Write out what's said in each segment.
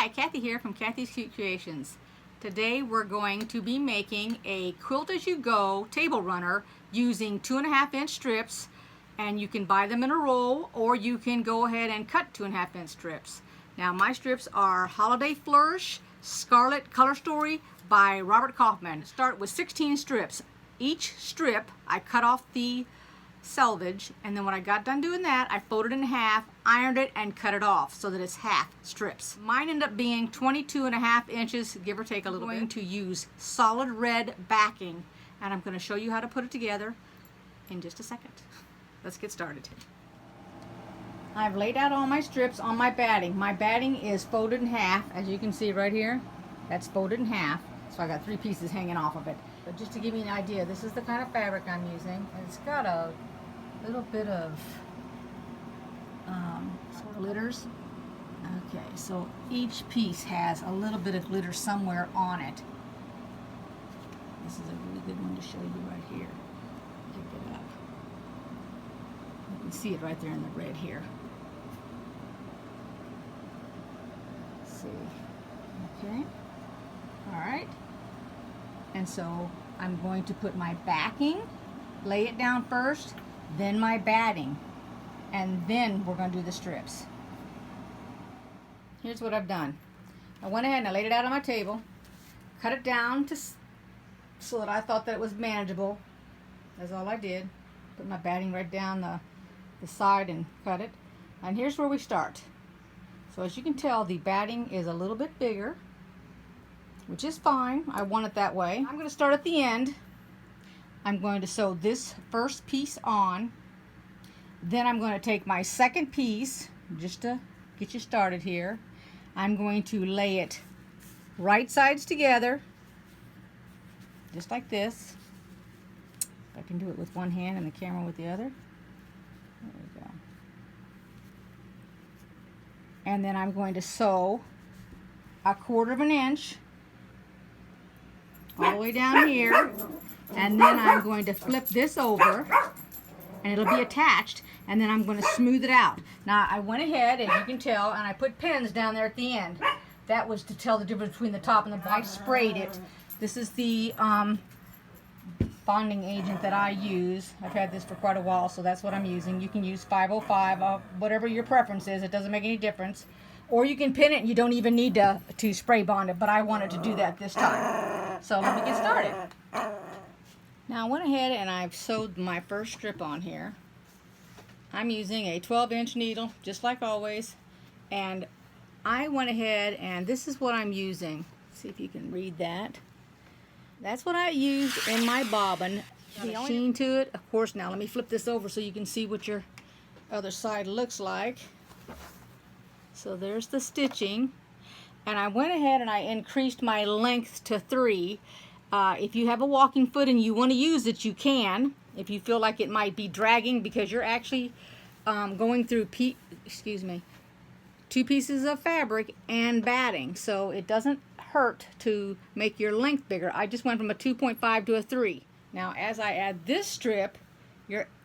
Hi, Kathy here from Kathy's Cute Creations. Today we're going to be making a quilt as you go table runner using 2.5-inch strips, and you can buy them in a roll or you can go ahead and cut 2.5-inch strips. Now my strips are Holiday Flourish Scarlet Color Story by Robert Kaufman. Start with 16 strips. Each strip I cut off the selvage, and then when I got done doing that, I folded it in half, ironed it, and cut it off so that it's half strips. Mine ended up being 22.5 inches, give or take a little bit. I'm going to use solid red backing, and I'm going to show you how to put it together in just a second. Let's get started. I've laid out all my strips on my batting. My batting is folded in half, as you can see right here. That's folded in half, so I got 3 pieces hanging off of it. But just to give you an idea, this is the kind of fabric I'm using, and it's got a little bit of sort of glitters. Okay, so each piece has a little bit of glitter somewhere on it. This is a really good one to show you right here. Pick it up. You can see it right there in the red here. Let's see. Okay. All right. And so I'm going to put my backing, lay it down first, then my batting, and then we're going to do the strips. Here's what I've done. I went ahead and I laid it out on my table, cut it down so that I thought that it was manageable. That's all I did. Put my batting right down the side and cut it. And here's where we start. So as you can tell, the batting is a little bit bigger, which is fine. I want it that way. I'm going to start at the end. I'm going to sew this first piece on. Then I'm going to take my second piece, just to get you started here. I'm going to lay it right sides together, just like this. I can do it with one hand and the camera with the other. There we go. And then I'm going to sew 1/4 inch all the way down here, and then I'm going to flip this over and it'll be attached, and then I'm going to smooth it out. Now I went ahead, as you can tell, and I put pins down there at the end. That was to tell the difference between the top and the bottom. I sprayed it. This is the bonding agent that I use. I've had this for quite a while, so that's what I'm using. You can use 505, whatever your preference is. It doesn't make any difference. Or you can pin it and you don't even need to spray bond it, but I wanted to do that this time. So let me get started. Now I went ahead and I've sewed my first strip on here. I'm using a 12-inch needle, just like always. And I went ahead and this is what I'm using. See if you can read that. That's what I used in my bobbin. The sheen to it, of course. Now let me flip this over so you can see what your other side looks like. So there's the stitching, and I went ahead and I increased my length to 3. If you have a walking foot and you want to use it, you can. If you feel like it might be dragging because you're actually going through 2 pieces of fabric and batting, so it doesn't hurt to make your length bigger. I just went from a 2.5 to a 3. Now as I add this strip,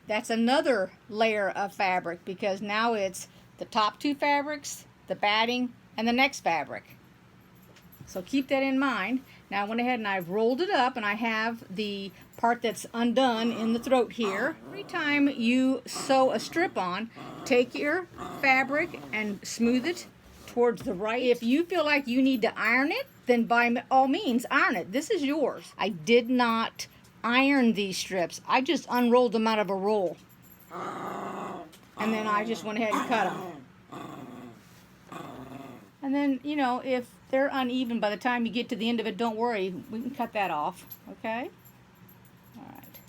that's another layer of fabric, because now it's the top 2 fabrics, the batting, and the next fabric. So keep that in mind. Now I went ahead and I've rolled it up, and I have the part that's undone in the throat here. Every time you sew a strip on, take your fabric and smooth it towards the right. If you feel like you need to iron it, then by all means iron it. This is yours. I did not iron these strips. I just unrolled them out of a roll. And then I just went ahead and cut them. And then, you know, if they're uneven by the time you get to the end of it, don't worry. We can cut that off, okay? All right.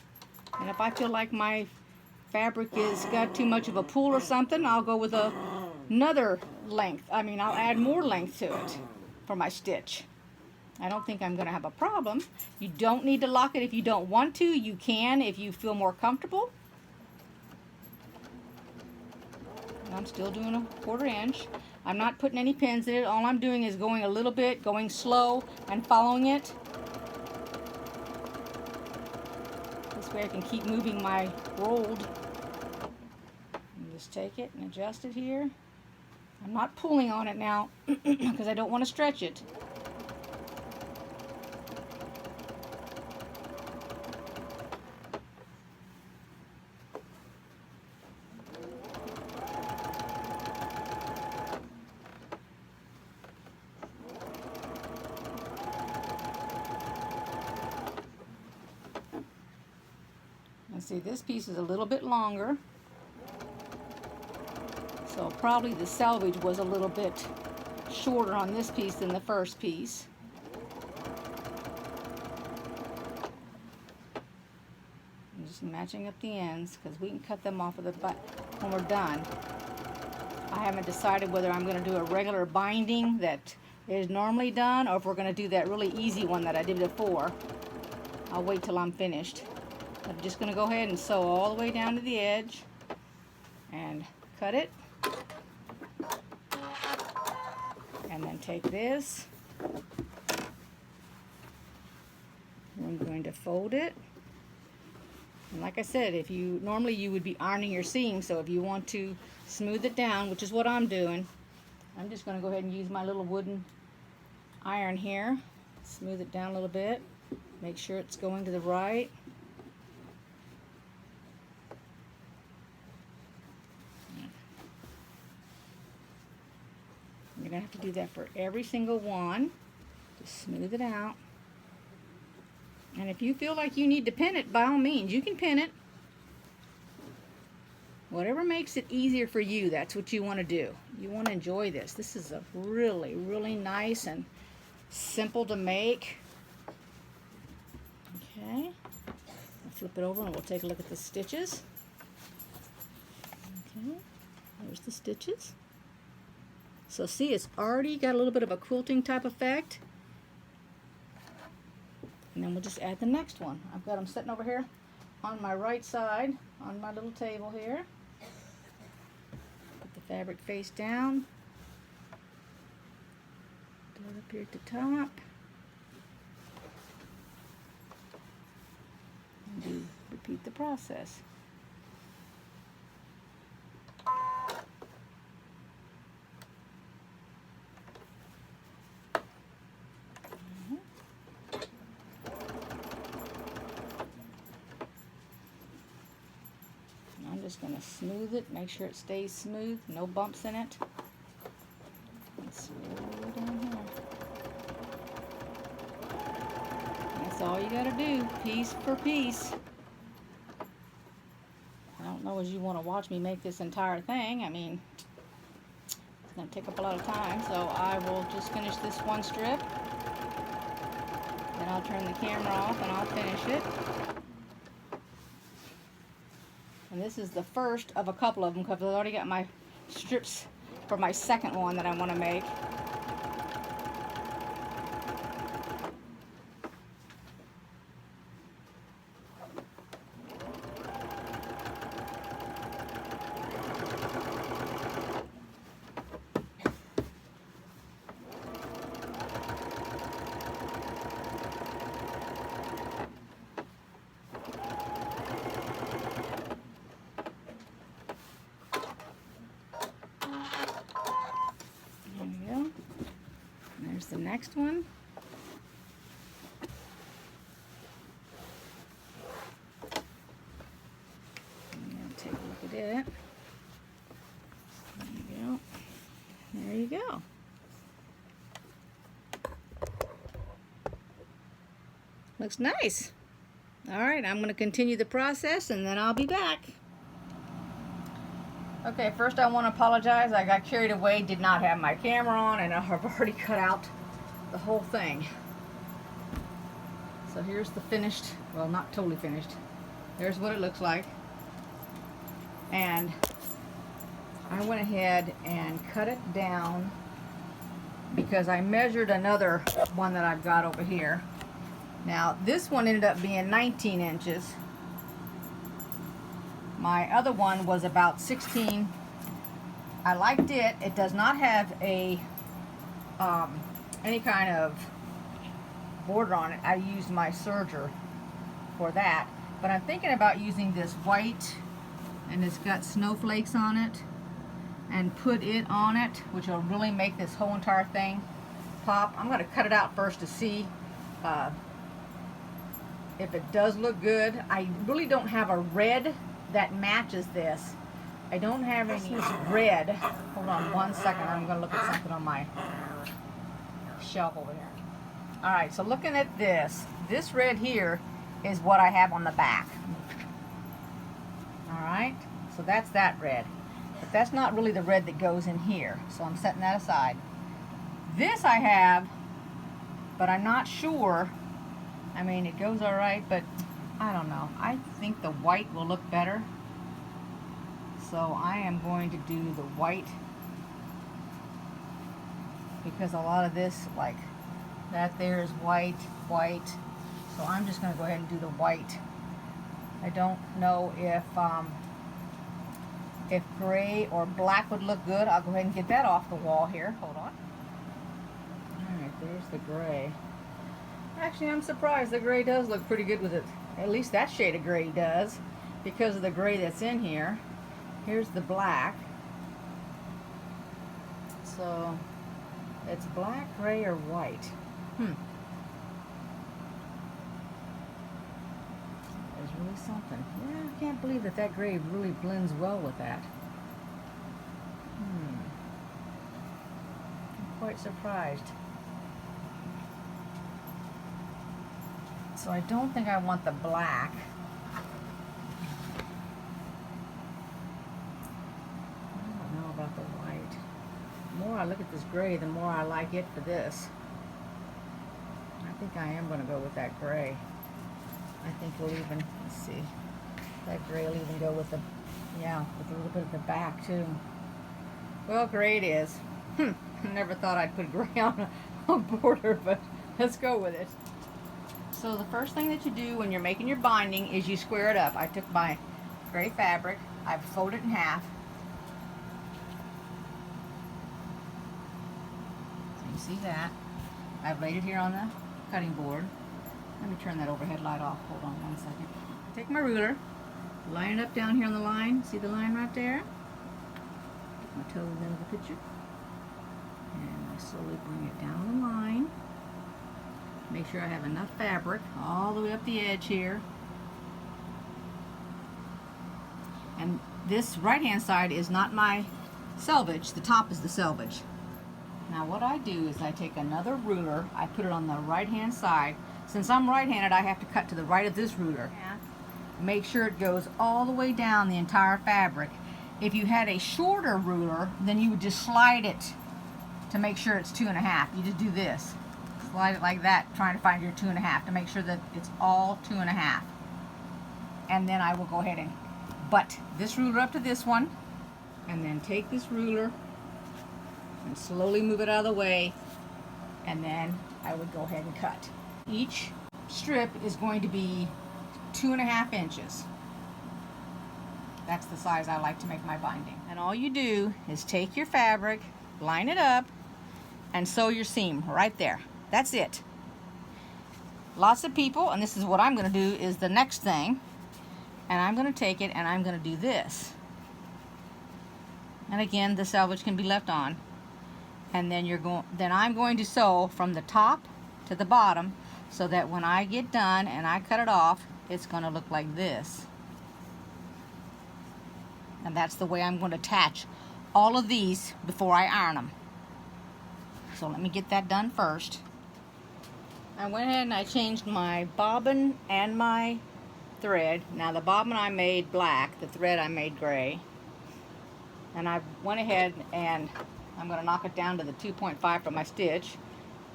And if I feel like my fabric has got too much of a pull or something, I'll go with another length. I'll add more length to it for my stitch. I don't think I'm going to have a problem. You don't need to lock it if you don't want to. You can if you feel more comfortable. I'm still doing a 1/4 inch. I'm not putting any pins in it. All I'm doing is going a little bit, going slow, and following it. This way I can keep moving my rolled. And just take it and adjust it here. I'm not pulling on it now because I don't want to stretch it. And see, this piece is a little bit longer. So probably the selvage was a little bit shorter on this piece than the first piece. I'm just matching up the ends because we can cut them off of the butt when we're done. I haven't decided whether I'm going to do a regular binding that is normally done or if we're going to do that really easy one that I did before. I'll wait till I'm finished. I'm just going to go ahead and sew all the way down to the edge and cut it. And then take this. I'm going to fold it. And like I said, if you normally you would be ironing your seam, so if you want to smooth it down, which is what I'm doing, I'm just going to go ahead and use my little wooden iron here. Smooth it down a little bit. Make sure it's going to the right. You're going to have to do that for every single one. Just smooth it out. And if you feel like you need to pin it, by all means, you can pin it. Whatever makes it easier for you, that's what you want to do. You want to enjoy this. This is a really, really nice and simple to make. Okay. I'll flip it over and we'll take a look at the stitches. Okay. There's the stitches. So see, it's already got a little bit of a quilting type effect. And then we'll just add the next one. I've got them sitting over here on my right side on my little table here. Put the fabric face down. Do it up here at the top. And repeat the process. Just going to smooth it, make sure it stays smooth, no bumps in it. And slowly down here. That's all you got to do, piece per piece. I don't know as you want to watch me make this entire thing. I mean, it's going to take up a lot of time, so I will just finish this one strip. Then I'll turn the camera off and I'll finish it. And this is the first of a couple of them because I've already got my strips for my second one that I want to make. There's the next one. And take a look at it. There you go. There you go. Looks nice. All right, I'm going to continue the process and then I'll be back. Okay, first I want to apologize. I got carried away, did not have my camera on, and I've already cut out the whole thing. So here's the finished, well, not totally finished. There's what it looks like. And I went ahead and cut it down because I measured another one that I've got over here. Now, this one ended up being 19 inches. My other one was about 16. I liked it. It does not have a any kind of border on it. I used my serger for that. But I'm thinking about using this white, and it's got snowflakes on it. and put it on it, which will really make this whole entire thing pop. I'm going to cut it out first to see if it does look good. I really don't have a red that matches this. I don't have any red. Hold on one second. I'm going to look at something on my shelf over here. Alright, so looking at this red here is what I have on the back. Alright, so that's that red. But that's not really the red that goes in here. So I'm setting that aside. This I have, but I'm not sure. I mean, it goes alright, but I don't know. I think the white will look better. So I am going to do the white, because a lot of this, like that there is white. So I'm just going to go ahead and do the white. I don't know if gray or black would look good. I'll go ahead and get that off the wall here. Hold on. Alright, there's the gray. Actually, I'm surprised. The gray does look pretty good with it. At least that shade of gray does, because of the gray that's in here. Here's the black. So it's black, gray, or white. There's really something. Yeah, I can't believe that gray really blends well with that. I'm quite surprised. So I don't think I want the black. I don't know about the white. The more I look at this gray, the more I like it for this. I think I am going to go with that gray. I think we'll even, let's see, that gray will even go with the, yeah, with a little bit of the back too. Well, gray it is. I never thought I'd put gray on a border, but let's go with it. So the first thing that you do when you're making your binding is you square it up. I took my gray fabric, I've folded it in half. So you see that. I've laid it here on the cutting board. Let me turn that overhead light off. Hold on one second. Take my ruler, line it up down here on the line. See the line right there? Get my toes into the picture. And I slowly bring it down the line. Make sure I have enough fabric all the way up the edge here. And this right hand side is not my selvage, the top is the selvage. Now what I do is I take another ruler, I put it on the right hand side. Since I'm right-handed, I have to cut to the right of this ruler. Make sure it goes all the way down the entire fabric. If you had a shorter ruler, then you would just slide it to make sure it's 2.5. You just do this. Slide it like that, trying to find your 2.5 to make sure that it's all 2.5. And then I will go ahead and butt this ruler up to this one, and then take this ruler and slowly move it out of the way, and then I would go ahead and cut. Each strip is going to be 2.5 inches. That's the size I like to make my binding. And all you do is take your fabric, line it up, and sew your seam right there. That's it. Lots of people, and this is what I'm going to do, is the next thing. And I'm going to take it and I'm going to do this. And again, the selvage can be left on. And then I'm going to sew from the top to the bottom, so that when I get done and I cut it off, it's going to look like this. And that's the way I'm going to attach all of these before I iron them. So let me get that done first. I went ahead and I changed my bobbin and my thread. Now the bobbin I made black, the thread I made gray. And I went ahead and I'm going to knock it down to the 2.5 for my stitch,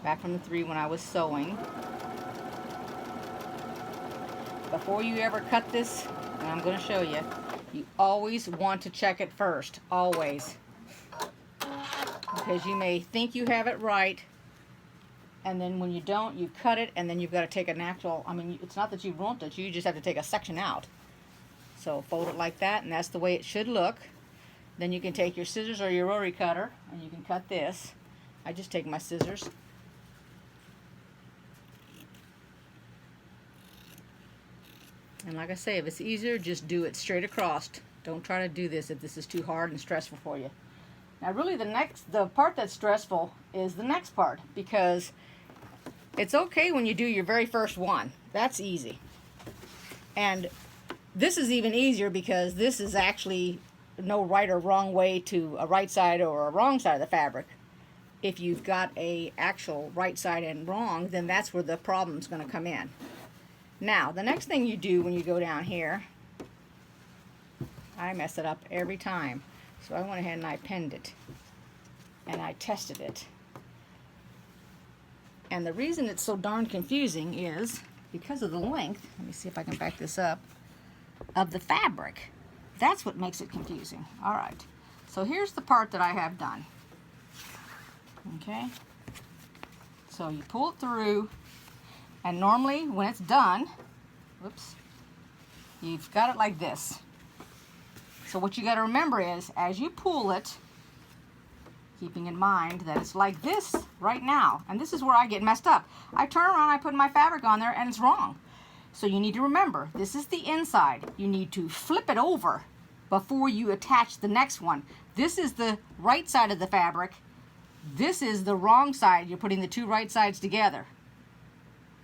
back from the 3 when I was sewing. Before you ever cut this, and I'm going to show you, you always want to check it first, always. Because you may think you have it right, and then when you don't, you cut it, and then you've got to take an actual, I mean, it's not that you won't it, you just have to take a section out. So fold it like that, and that's the way it should look. Then you can take your scissors or your rotary cutter, and you can cut this. I just take my scissors. And like I say, if it's easier, just do it straight across. Don't try to do this if this is too hard and stressful for you. Now really the part that's stressful is the next part, because it's okay when you do your very first one. That's easy. And this is even easier because this is actually no right or wrong way to a right side or a wrong side of the fabric. If you've got a actual right side and wrong, then that's where the problem's going to come in. Now, the next thing you do when you go down here, I mess it up every time. So I went ahead and I pinned it. And I tested it. And the reason it's so darn confusing is because of the length, let me see if I can back this up, of the fabric. That's what makes it confusing. All right. So here's the part that I have done. Okay. So you pull it through, and normally when it's done, whoops, you've got it like this. So what you got to remember is, as you pull it, keeping in mind that it's like this right now, and this is where I get messed up. I turn around, I put my fabric on there, and it's wrong. So you need to remember, this is the inside. You need to flip it over before you attach the next one. This is the right side of the fabric. This is the wrong side. You're putting the two right sides together.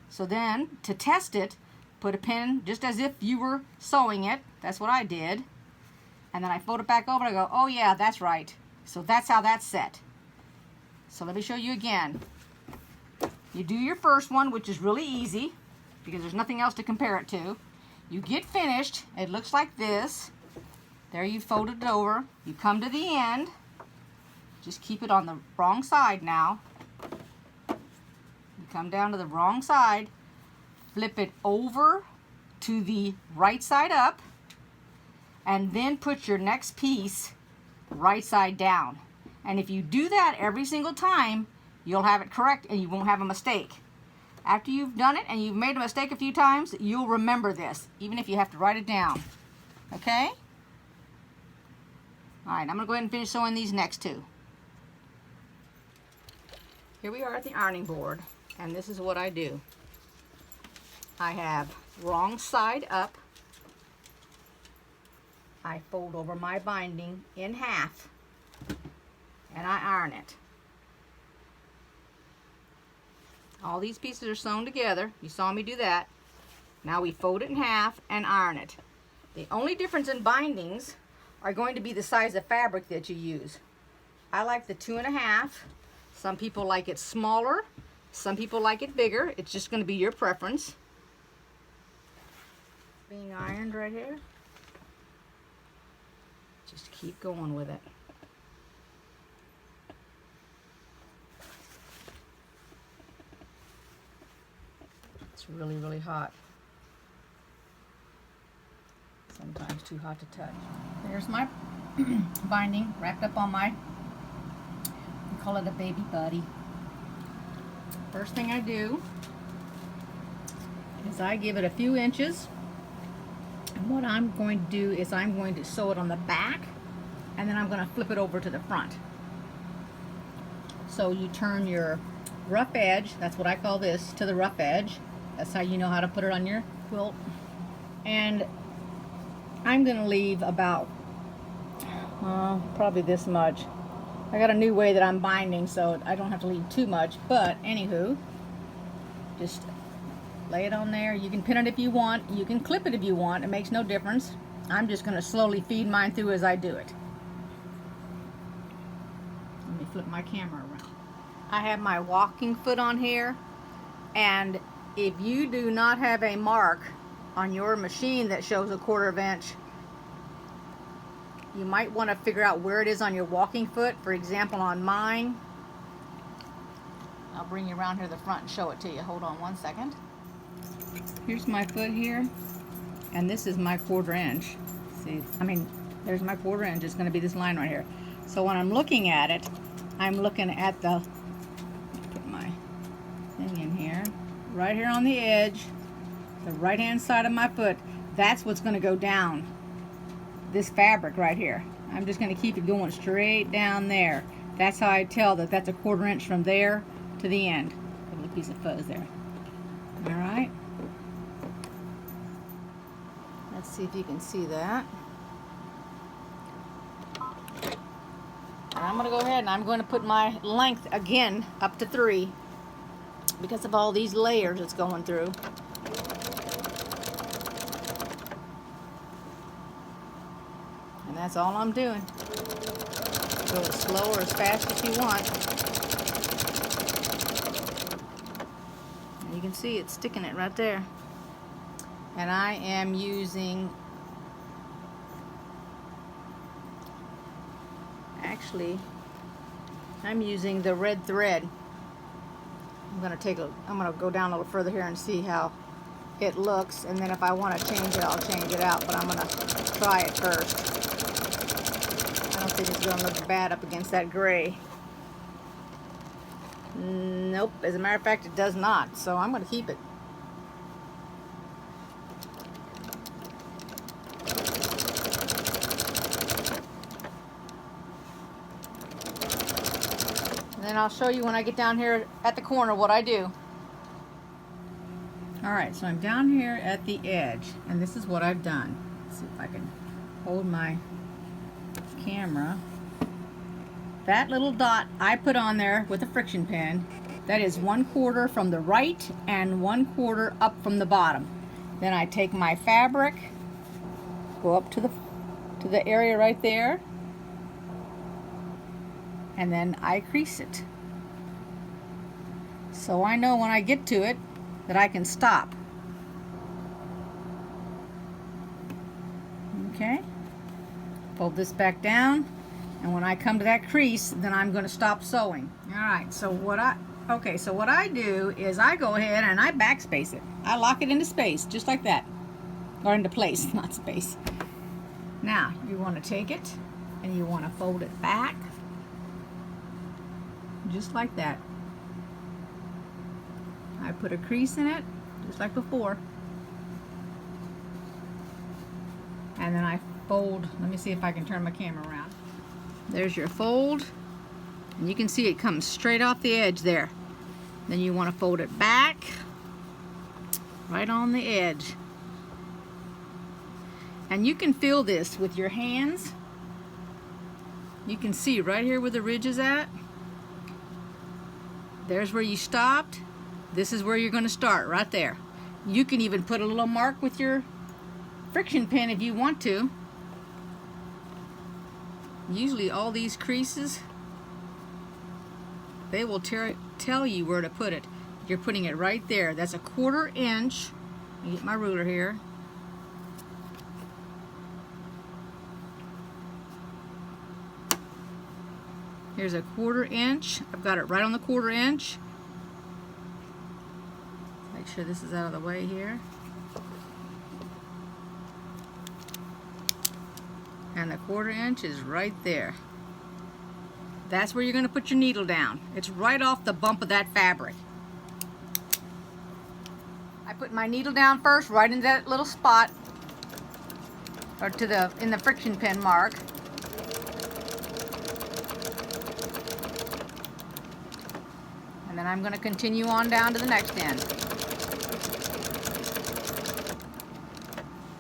So then, to test it, put a pin just as if you were sewing it. That's what I did. And then I fold it back over and I go, oh yeah, that's right. So that's how that's set. So let me show you again. You do your first one, which is really easy because there's nothing else to compare it to. You get finished, it looks like this. There you folded it over. You come to the end. Just keep it on the wrong side now. You come down to the wrong side. Flip it over to the right side up. And then put your next piece right side down. And if you do that every single time, you'll have it correct and you won't have a mistake. After you've done it and you've made a mistake a few times, you'll remember this, even if you have to write it down. Okay? Alright, I'm going to go ahead and finish sewing these next two. Here we are at the ironing board, and this is what I do. I have wrong side up. I fold over my binding in half, and I iron it. All these pieces are sewn together. You saw me do that. Now we fold it in half and iron it. The only difference in bindings are going to be the size of fabric that you use. I like the 2.5. Some people like it smaller. Some people like it bigger. It's just going to be your preference. Being ironed right here. Just keep going with it. It's really, really hot. Sometimes too hot to touch. There's my binding wrapped up on my, we call it a baby buddy. First thing I do is I give it a few inches. And what I'm going to do is I'm going to sew it on the back, and then I'm going to flip it over to the front. So you turn your rough edge, that's what I call this, to the rough edge. That's how you know how to put it on your quilt. And I'm going to leave about, probably this much. I got a new way that I'm binding, so I don't have to leave too much, but anywho, just lay it on there. You can pin it if you want. You can clip it if you want. It makes no difference. I'm just going to slowly feed mine through as I do it. Let me flip my camera around. I have my walking foot on here, and if you do not have a mark on your machine that shows a 1/4 inch, you might want to figure out where it is on your walking foot. For example, on mine, I'll bring you around here to the front and show it to you. Hold on one second. Here's my foot here, and this is my 1/4 inch. See, there's my 1/4 inch. It's going to be this line right here. So when I'm looking at it, I'm looking at the, put my thing in here, right here on the edge, the right hand side of my foot. That's what's going to go down this fabric right here. I'm just going to keep it going straight down there. That's how I tell that that's a 1/4 inch from there to the end. A little piece of fuzz there. All right. Let's see if you can see that. I'm going to go ahead and I'm going to put my length again up to 3 because of all these layers it's going through. And that's all I'm doing. Go as slow or as fast as you want. And you can see it's sticking it right there. And I am using, actually, I'm using the red thread. I'm gonna go down a little further here and see how it looks, and then if I want to change it, I'll change it out, but I'm gonna try it first. I don't think it's gonna look bad up against that gray. Nope, as a matter of fact, it does not, so I'm gonna keep it. And then I'll show you when I get down here at the corner what I do. Alright, so I'm down here at the edge, and this is what I've done. Let's see if I can hold my camera. That little dot I put on there with a friction pen, that is 1/4 from the right and 1/4 up from the bottom. Then I take my fabric, go up to the area right there, and then I crease it. So I know when I get to it that I can stop. Okay, fold this back down, and when I come to that crease, then I'm going to stop sewing. Alright, so what I do is I go ahead and I backspace it. I lock it into space, just like that. Or into place, not space. Now, you want to take it and you want to fold it back, just like that. I put a crease in it, just like before. And then I fold, let me see if I can turn my camera around. There's your fold. And you can see it comes straight off the edge there. Then you want to fold it back, right on the edge. And you can feel this with your hands. You can see right here where the ridge is at. There's where you stopped. This is where you're going to start, right there. You can even put a little mark with your friction pen if you want to. Usually all these creases, they will tell you where to put it. You're putting it right there. That's a 1/4 inch. Let me get my ruler here. Here's a 1/4 inch. I've got it right on the 1/4 inch. Make sure this is out of the way here. And the 1/4 inch is right there. That's where you're going to put your needle down. It's right off the bump of that fabric. I put my needle down first, right in that little spot, or in the friction pen mark. And then I'm going to continue on down to the next end.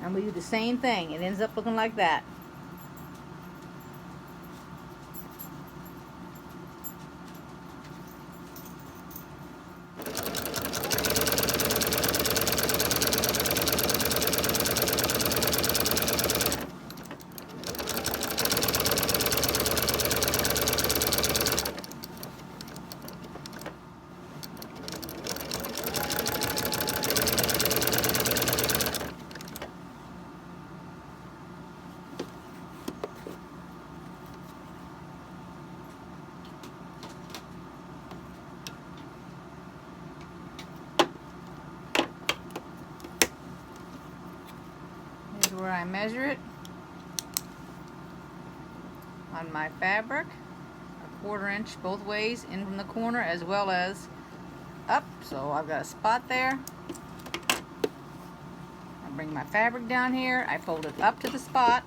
And we do the same thing. It ends up looking like that. Where I measure it on my fabric, a 1/4 inch both ways, in from the corner as well as up. So I've got a spot there. I bring my fabric down here, I fold it up to the spot.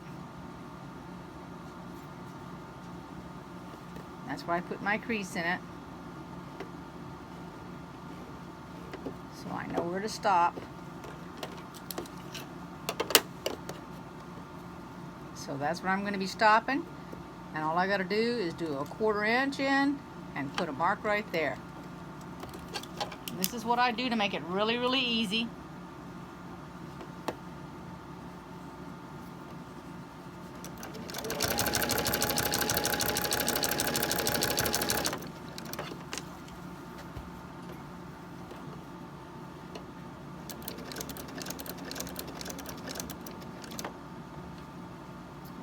That's where I put my crease in it, so I know where to stop. So that's where I'm going to be stopping. And all I got to do is do a 1/4 inch in and put a mark right there. And this is what I do to make it really, really easy.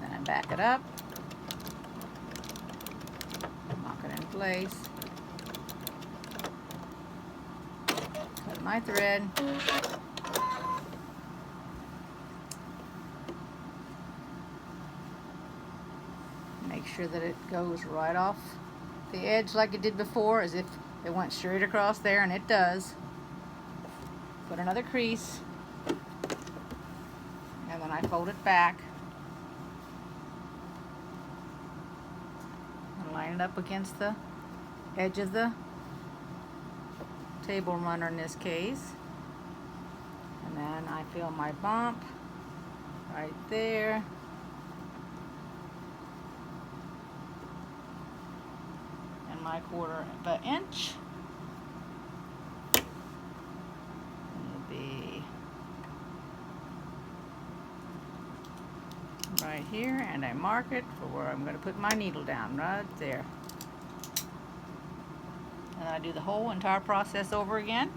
Then I back it up. Lock it in place. Cut my thread. Make sure that it goes right off the edge like it did before, as if it went straight across there, and it does. Put another crease, and then I fold it back. And line it up against the edge of the table runner in this case. And then I fill my bump right there. And my 1/4 of an inch will be right here, and I mark it for where I'm going to put my needle down, right there. And I do the whole entire process over again.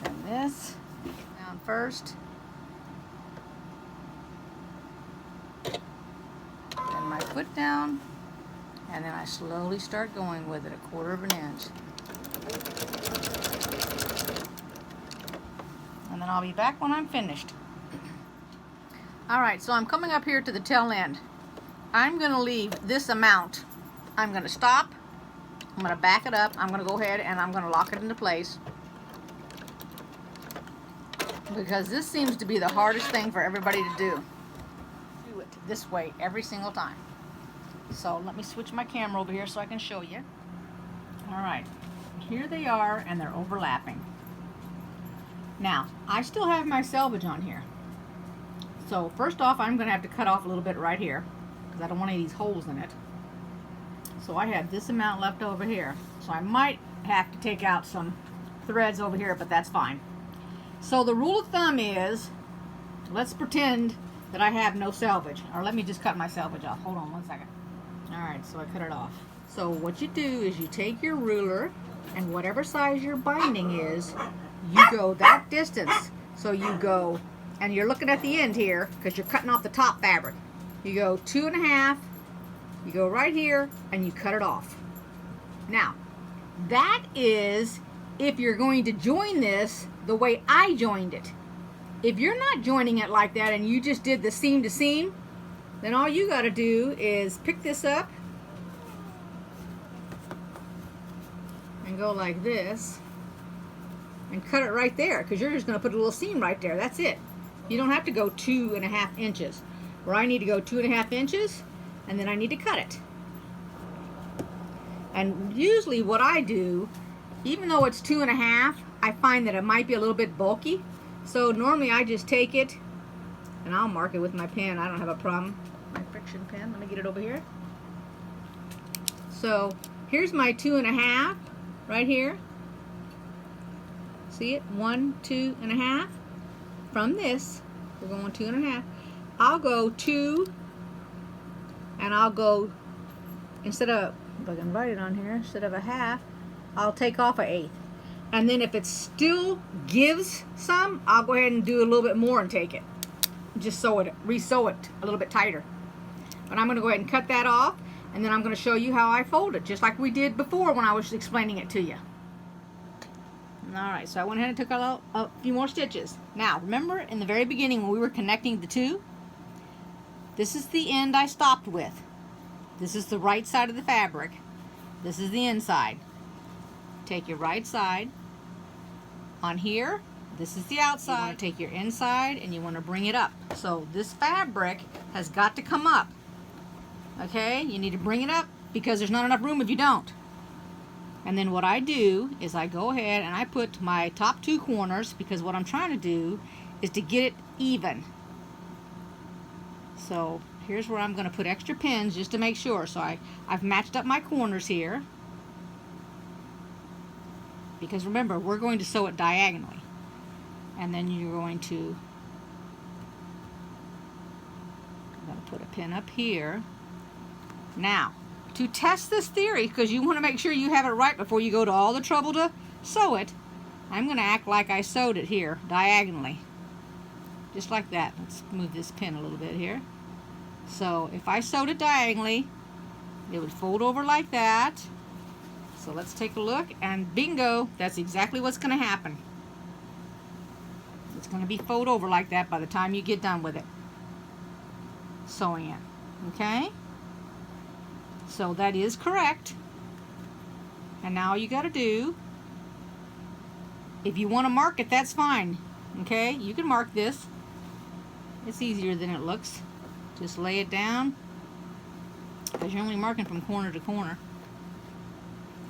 Turn this down first. Then my foot down. And then I slowly start going with it, a 1/4 of an inch. And then I'll be back when I'm finished. Alright, so I'm coming up here to the tail end. I'm going to leave this amount. I'm going to stop. I'm going to back it up. I'm going to go ahead and I'm going to lock it into place. Because this seems to be the hardest thing for everybody to do. Do it this way every single time. So let me switch my camera over here so I can show you. Alright, here they are, and they're overlapping. Now, I still have my selvage on here. So first off, I'm going to have to cut off a little bit right here, because I don't want any of these holes in it. So I have this amount left over here. So I might have to take out some threads over here, but that's fine. So the rule of thumb is, let's pretend that I have no selvage. Or let me just cut my selvage off. Hold on one second. Alright, so I cut it off. So what you do is you take your ruler, and whatever size your binding is, you go that distance. So you go, and you're looking at the end here, because you're cutting off the top fabric. You go 2.5, you go right here, and you cut it off. Now, that is if you're going to join this the way I joined it. If you're not joining it like that, and you just did the seam to seam, then all you got to do is pick this up and go like this and cut it right there, because you're just going to put a little seam right there. That's it. You don't have to go 2.5 inches. Where I need to go 2.5 inches, and then I need to cut it. And usually what I do, even though it's 2.5, I find that it might be a little bit bulky. So normally I just take it and I'll mark it with my pen. I don't have a problem. My friction pen. Let me get it over here. So here's my 2.5 right here. See it? 1, 2.5. From this, we're going 2.5. I'll go 2, and I'll go, instead of, if I can write it on here, instead of a half, I'll take off an 1/8. And then if it still gives some, I'll go ahead and do a little bit more and take it. Just sew it, re-sew it a little bit tighter. But I'm going to go ahead and cut that off, and then I'm going to show you how I fold it, just like we did before when I was explaining it to you. Alright, so I went ahead and took a few more stitches. Now, remember in the very beginning when we were connecting the two? This is the end I stopped with. This is the right side of the fabric. This is the inside. Take your right side. On here, this is the outside. You want to take your inside and you want to bring it up. So this fabric has got to come up. Okay, you need to bring it up because there's not enough room if you don't. And then what I do is I go ahead and I put my top 2 corners, because what I'm trying to do is to get it even. So here's where I'm going to put extra pins just to make sure. So I've matched up my corners here. Because remember, we're going to sew it diagonally. And then you're going to, I'm going to put a pin up here. Now, to test this theory, because you want to make sure you have it right before you go to all the trouble to sew it, I'm going to act like I sewed it here diagonally. Just like that. Let's move this pin a little bit here. So if I sewed it diagonally, it would fold over like that. So let's take a look, and bingo, that's exactly what's going to happen. It's going to be fold over like that by the time you get done with it, sewing it. Okay? So that is correct. And now all you got to do, if you want to mark it, that's fine. Okay? You can mark this. It's easier than it looks. Just lay it down, because you're only marking from corner to corner.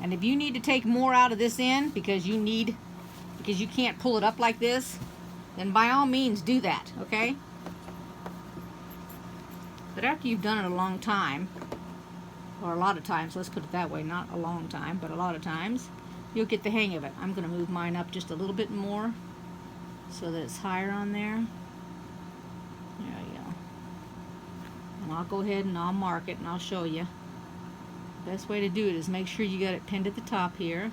And if you need to take more out of this end because you can't pull it up like this, then by all means do that, okay? But after you've done it a long time, or a lot of times, let's put it that way, not a long time, but a lot of times, you'll get the hang of it. I'm going to move mine up just a little bit more so that it's higher on there. There we go. And I'll go ahead and I'll mark it and I'll show you. The best way to do it is make sure you got it pinned at the top here.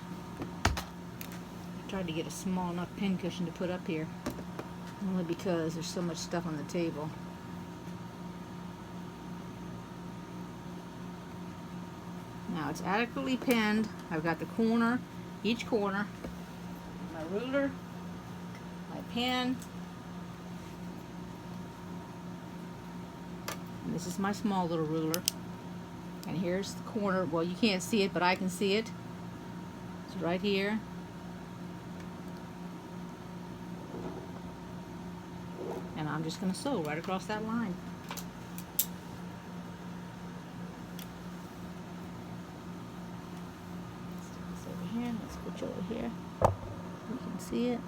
I tried to get a small enough pin cushion to put up here, only because there's so much stuff on the table. Now it's adequately pinned. I've got the corner, each corner, my ruler, my pen, and this is my small little ruler. And here's the corner. Well, you can't see it, but I can see it. It's right here. And I'm just going to sew right across that line. Let's stick this over here. Let's switch over here. You can see it.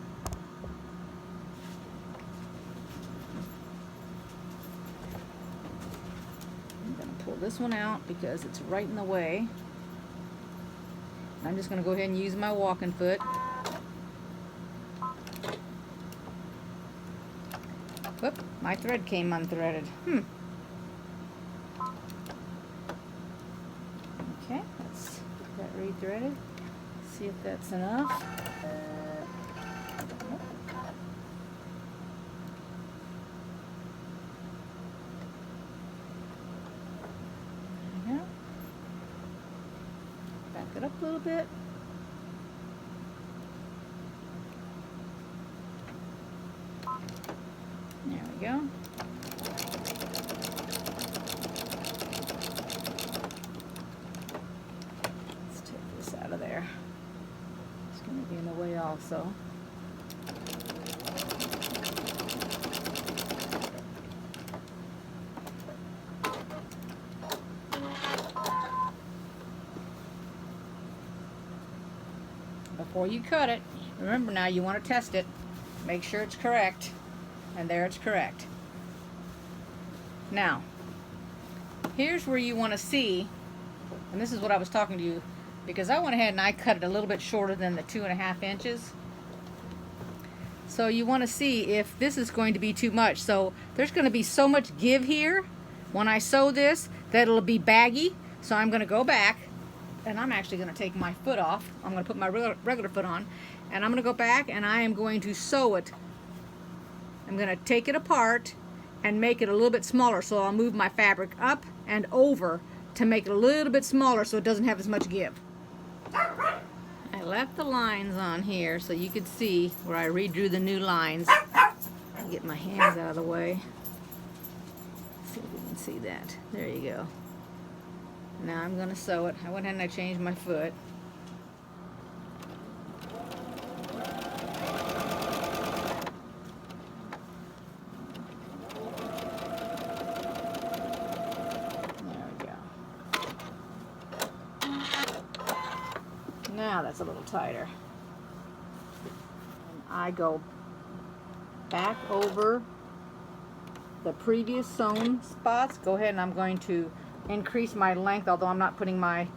Pull this one out because it's right in the way. I'm just going to go ahead and use my walking foot. Whoop, my thread came unthreaded. Okay, let's get that re-threaded. See if that's enough. It up a little bit. There we go. Let's take this out of there. It's going to be in the way also. Before you cut it, remember now you want to test it. Make sure it's correct. And there it's correct. Now, here's where you want to see, and this is what I was talking to you, because I went ahead and I cut it a little bit shorter than the 2.5 inches. So you want to see if this is going to be too much. So there's going to be so much give here when I sew this that it'll be baggy. So I'm going to go back. And I'm actually going to take my foot off. I'm going to put my regular foot on. And I'm going to go back and I am going to sew it. I'm going to take it apart and make it a little bit smaller. So I'll move my fabric up and over to make it a little bit smaller so it doesn't have as much give. I left the lines on here so you could see where I redrew the new lines. Get my hands out of the way. See if we can see that. There you go. Now I'm going to sew it. I went ahead and I changed my foot. There we go. Now that's a little tighter. And I go back over the previous sewn spots. Go ahead, and I'm going to increase my length, although I'm not putting my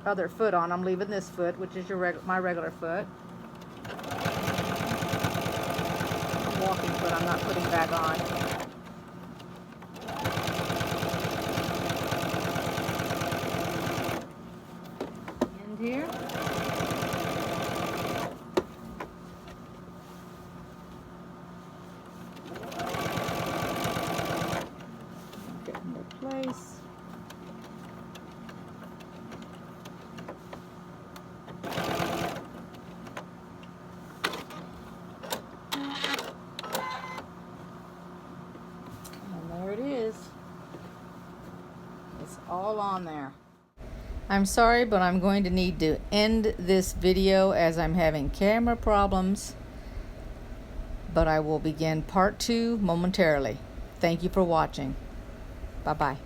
other foot on. I'm leaving this foot, which is my regular foot. Walking foot I'm not putting back on. End here. Get into place. It's all on there. I'm sorry, but I'm going to need to end this video as I'm having camera problems, but I will begin part 2 momentarily. Thank you for watching. Bye-bye.